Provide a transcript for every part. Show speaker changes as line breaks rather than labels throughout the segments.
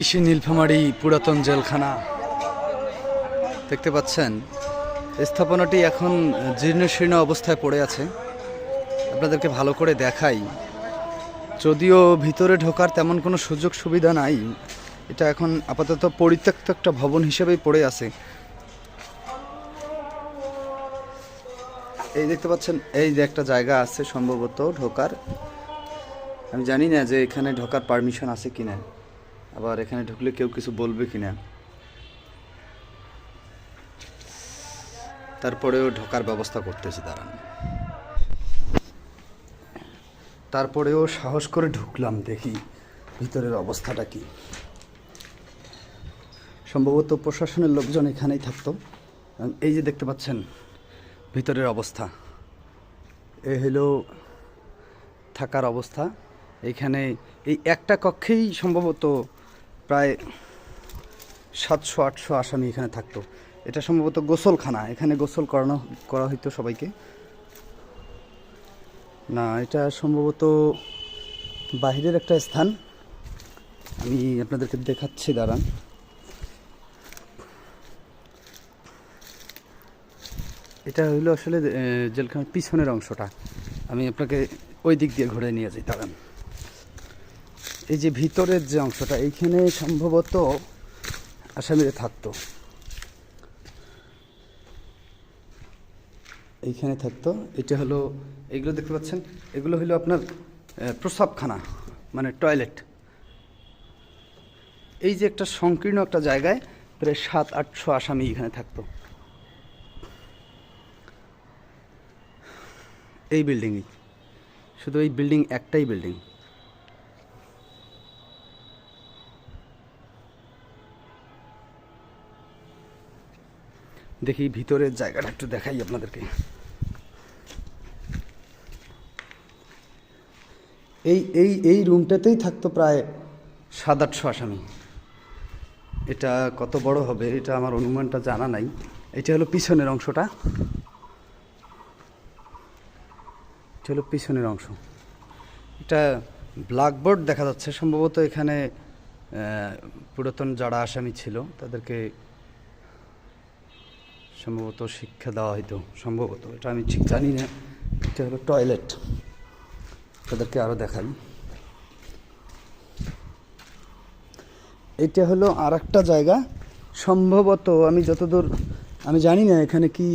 কৃষি নীলফামারী পুরাতন জেলখানা দেখতে পাচ্ছেন। স্থাপনাটি এখন জীর্ণশীর্ণ অবস্থায় পড়ে আছে। আপনাদেরকে ভালো করে দেখাই, যদিও ভিতরে ঢোকার তেমন কোনো সুযোগ সুবিধা নাই। এটা এখন আপাতত পরিত্যক্ত একটা ভবন হিসেবেই পড়ে আছে। এই দেখতে পাচ্ছেন, এই যে একটা জায়গা আছে সম্ভবত ঢোকার। আমি জানি না যে এখানে ঢোকার পারমিশন আছে কিনা, আবার এখানে ঢুকলে কেউ কিছু বলবে কিনা। তারপরেও ঢোকার ব্যবস্থা করতেছি, দাঁড়ান। তারপরেও সাহস করে ঢুকলাম, দেখি ভিতরের অবস্থাটা কি। সম্ভবত প্রশাসনের লোকজন এখানেই থাকতো। এই যে দেখতে পাচ্ছেন ভিতরের অবস্থা, এ হলো থাকার অবস্থা। এইখানে এই একটা কক্ষেই সম্ভবত প্রায় 700-800 আসামি এখানে থাকতো। এটা সম্ভবত গোসলখানা, এখানে গোসল করা হইতো সবাইকে। না, এটা সম্ভবত বাহিরের একটা স্থান। আমি আপনাদেরকে দেখাচ্ছি, দাঁড়ান। এটা হইলো আসলে জেলখানার পিছনের অংশটা। আমি আপনাকে ওই দিক দিয়ে ঘুরে নিয়ে যাই, দাঁড়ান। এই যে ভিতরের যে অংশটা, এইখানে সম্ভবত আসামিরা থাকতো, এইখানে থাকতো। এটা হলো, এইগুলো দেখতে পাচ্ছেন, এগুলো হলো আপনার প্রস্রাবখানা, মানে টয়লেট। এই যে একটা সংকীর্ণ একটা জায়গায় প্রায় 700-800 আসামি এখানে থাকতো, এই বিল্ডিংই। শুধু এই বিল্ডিং, একটাই বিল্ডিং। দেখি ভিতরের জায়গাটা একটু দেখাই আপনাদেরকে। এই এই এই রুমটাতেই থাকতো প্রায় 700-800 আসামি। এটা কত বড় হবে এটা আমার অনুমানটা জানা নাই। এটা হলো পিছনের অংশটা, এটা হলো পিছনের অংশ। এটা ব্ল্যাকবোর্ড দেখা যাচ্ছে, সম্ভবত এখানে পুরাতন যারা আসামি ছিল তাদেরকে সম্ভবত শিক্ষা দেওয়া হইতো, সম্ভবত। এটা আমি ঠিক জানি না। এটা হলো টয়লেট, তাদেরকে আরও দেখাই। এটা হলো আর একটা জায়গা, সম্ভবত আমি যতদূর, আমি জানি না এখানে কি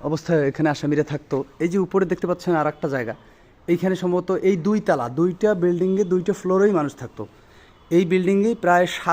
অবস্থায় এখানে আসামিরা থাকতো। এই যে উপরে দেখতে পাচ্ছেন আর একটা জায়গা, এইখানে সম্ভবত এই দুইটা বিল্ডিংয়ে 2টা ফ্লোরেই মানুষ থাকতো। এই বিল্ডিংয়েই প্রায় 7